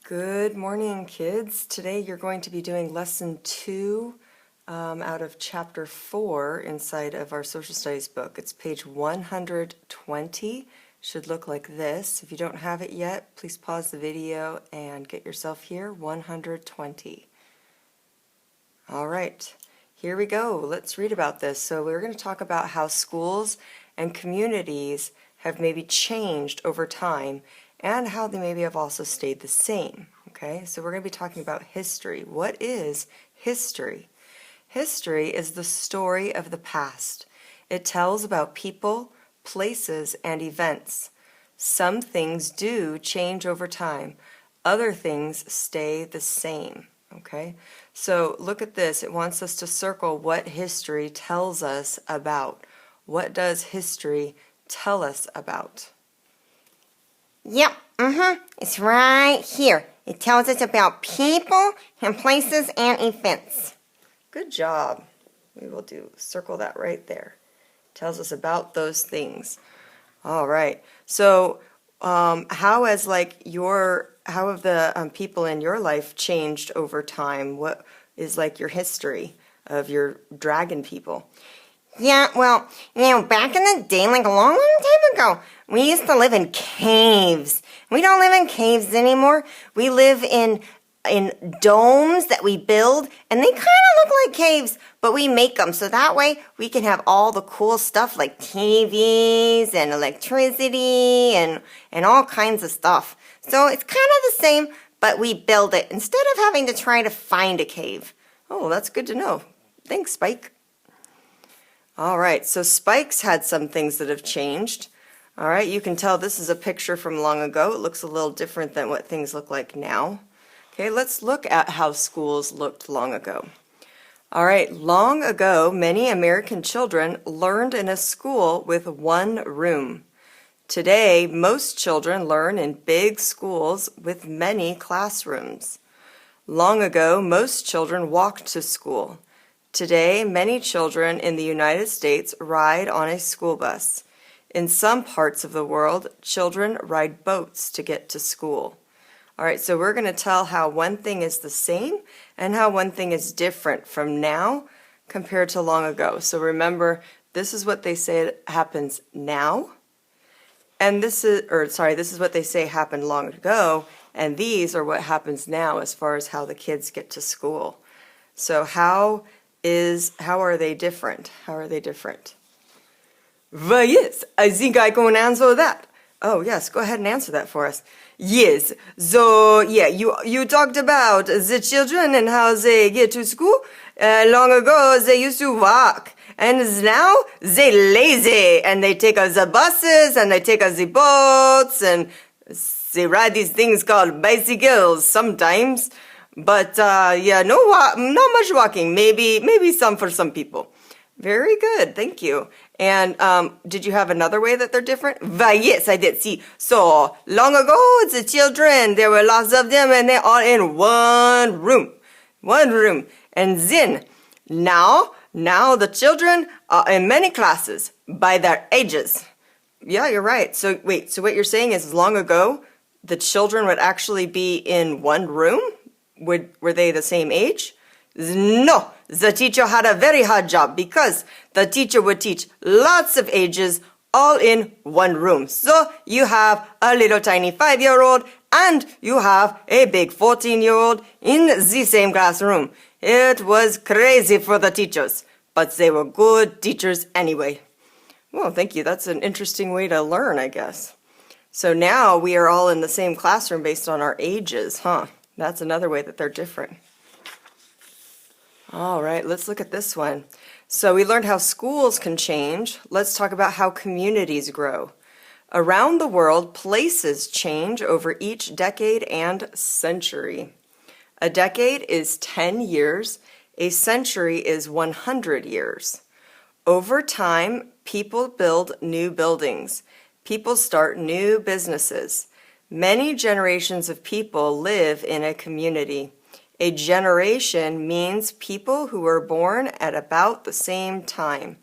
Good morning, kids. Today you're going to be doing lesson 2 out of chapter 4 inside of our social studies book. It's page 120. Should look like this. If you don't have it yet, please pause the video and get yourself here. 120. All right, here we go. Let's read about this. So we're going to talk about how schools and communities have maybe changed over time and how they maybe have also stayed the same. Okay, so we're going to be talking about history. What is history? History is the story of the past. It tells about people, places, and events. Some things do change over time. Other things stay the same. Okay, so look at this. It wants us to circle what history tells us about. What does history tell us about? Yep, it's right here. It tells us about people and places and events. Good job. We will circle that right there. Tells us about those things. All right. So, how have the people in your life changed over time? What is like your history of your dragon people? Yeah, well, back in the day, like a long time ago, we used to live in caves. We don't live in caves anymore. We live in domes that we build, and they kind of look like caves, but we make them so that way we can have all the cool stuff like TVs and electricity and all kinds of stuff. So it's kind of the same, but we build it instead of having to try to find a cave. Oh, that's good to know. Thanks, Spike. All right, so Spike's had some things that have changed. All right, you can tell this is a picture from long ago. It looks a little different than what things look like now. Okay, let's look at how schools looked long ago. All right, long ago, many American children learned in a school with one room. Today, most children learn in big schools with many classrooms. Long ago, most children walked to school. Today, many children in the United States ride on a school bus. In some parts of the world, children ride boats to get to school. All right, so we're going to tell how one thing is the same and how one thing is different from now compared to long ago. So remember, this is what they say happens now, and this is what they say happened long ago, and these are what happens now as far as how the kids get to school. So how are they different? How are they different? Well, yes, I think I can answer that. Oh, yes, go ahead and answer that for us. Yes, so, yeah, you talked about the children and how they get to school. Long ago, they used to walk, and now they lazy, and they take us the buses, and they take us the boats, and they ride these things called bicycles sometimes. But, yeah, not much walking, maybe some for some people. Very good, thank you. And did you have another way that they're different? Well, yes, I did. See, so long ago, the children, there were lots of them, and they're all in one room. And then, now the children are in many classes by their ages. Yeah, you're right. So wait, so what you're saying is long ago, the children would actually be in one room? Were they the same age? No, the teacher had a very hard job because the teacher would teach lots of ages all in one room. So you have a little tiny 5-year-old and you have a big 14-year-old in the same classroom. It was crazy for the teachers, but they were good teachers anyway. Well, thank you. That's an interesting way to learn, I guess. So now we are all in the same classroom based on our ages, huh? That's another way that they're different. All right, let's look at this one. So we learned how schools can change. Let's talk about how communities grow. Around the world, places change over each decade and century. A decade is 10 years. A century is 100 years. Over time, people build new buildings. People start new businesses. Many generations of people live in a community. A generation means people who were born at about the same time.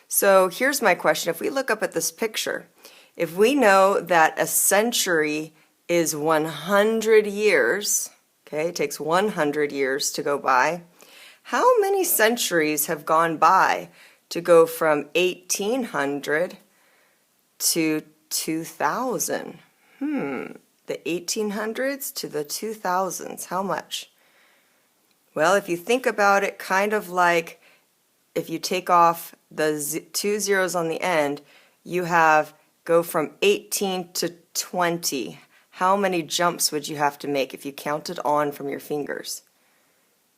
So here's my question. If we look up at this picture, if we know that a century is 100 years, okay, it takes 100 years to go by, how many centuries have gone by to go from 1800 to 2000? The 1800s to the 2000s, how much? Well, if you think about it kind of like if you take off the 2 zeros on the end, you have go from 18 to 20. How many jumps would you have to make if you counted on from your fingers?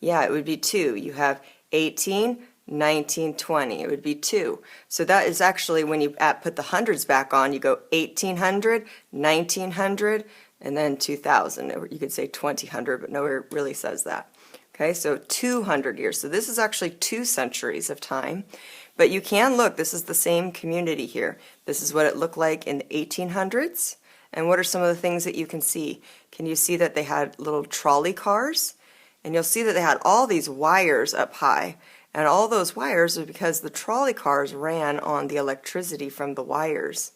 Yeah, it would be 2. You have 18, 19, 20. It would be 2. So that is actually when you put the hundreds back on, you go 1800, 1900, and then 2000. You could say 2000, but nowhere it really says that. Okay, so 200 years. So this is actually 2 centuries of time. But you can look, this is the same community here. This is what it looked like in the 1800s. And what are some of the things that you can see? Can you see that they had little trolley cars? And you'll see that they had all these wires up high. And all those wires are because the trolley cars ran on the electricity from the wires.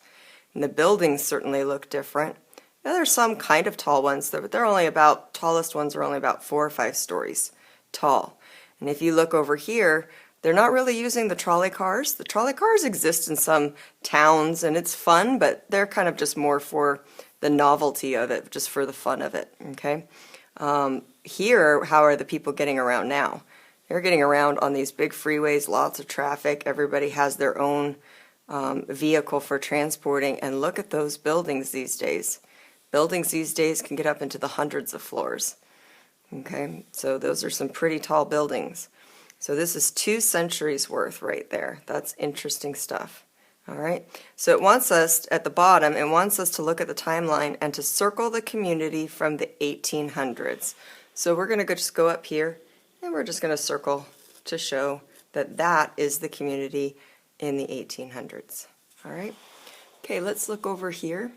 And the buildings certainly look different. Now, there's some kind of tall ones, but they're only about, tallest ones are only about 4 or 5 stories tall. And if you look over here, they're not really using the trolley cars. The trolley cars exist in some towns and it's fun, but they're kind of just more for the novelty of it, just for the fun of it, okay? Here, how are the people getting around now? They're getting around on these big freeways, lots of traffic. Everybody has their own vehicle for transporting, and look at those buildings these days. Buildings these days can get up into the hundreds of floors. Okay, so those are some pretty tall buildings. So this is 2 centuries worth right there. That's interesting stuff. All right, so it wants us, at the bottom, it wants us to look at the timeline and to circle the community from the 1800s. So we're going to just go up here, and we're just going to circle to show that that is the community in the 1800s. All right, okay, let's look over here.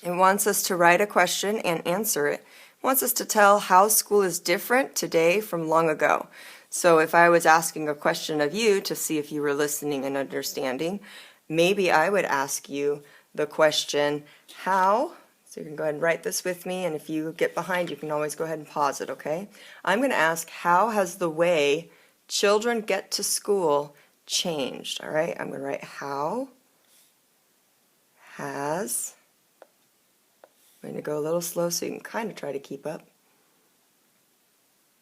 It wants us to write a question and answer it. It wants us to tell how school is different today from long ago. So if I was asking a question of you to see if you were listening and understanding, maybe I would ask you the question, how, so you can go ahead and write this with me, and if you get behind, you can always go ahead and pause it, okay? I'm going to ask, how has the way children get to school changed? All right, I'm going to write, how has, I'm going to go a little slow so you can kind of try to keep up,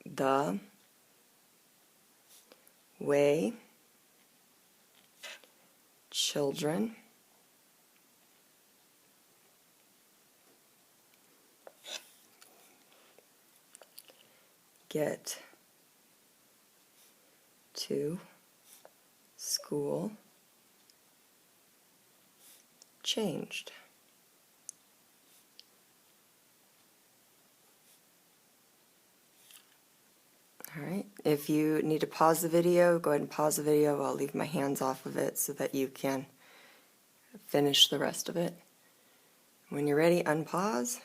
the way children get to school changed. All right, if you need to pause the video, go ahead and pause the video. I'll leave my hands off of it so that you can finish the rest of it. When you're ready, unpause.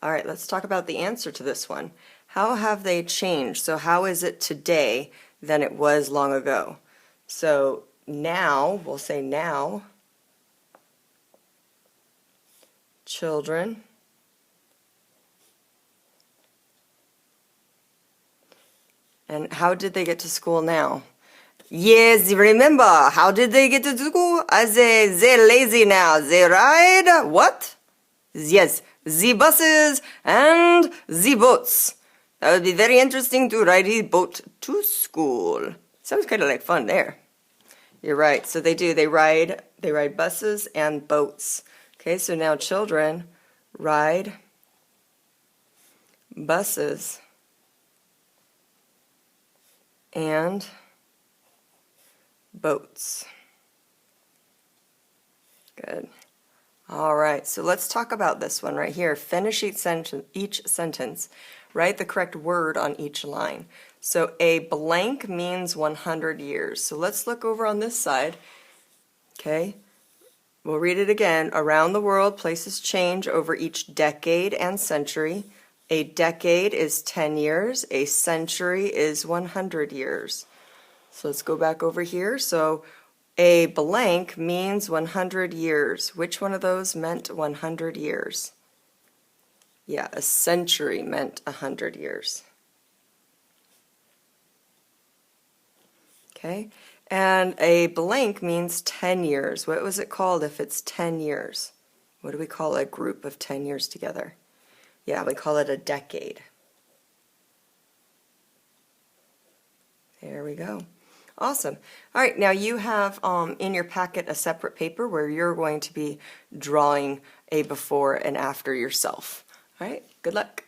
All right, let's talk about the answer to this one. How have they changed? So how is it today than it was long ago? So now, we'll say now, children and how did they get to school now? Yes, remember, how did they get to school? They're lazy now. They ride what? Yes, the buses and the boats. That would be very interesting to ride a boat to school. Sounds kind of like fun there. You're right. So they do. They ride buses and boats. Okay, so now children ride buses and boats. Good. All right, so let's talk about this one right here. Finish each sentence. Write the correct word on each line. So a blank means 100 years. So let's look over on this side. Okay, we'll read it again. Around the world, places change over each decade and century. A decade is 10 years. A century is 100 years. So let's go back over here. So a blank means 100 years. Which one of those meant 100 years? Yeah, a century meant 100 years. Okay, and a blank means 10 years. What was it called if it's 10 years? What do we call a group of 10 years together? Yeah, we call it a decade. There we go. Awesome. All right, now you have in your packet a separate paper where you're going to be drawing a before and after yourself. All right, good luck.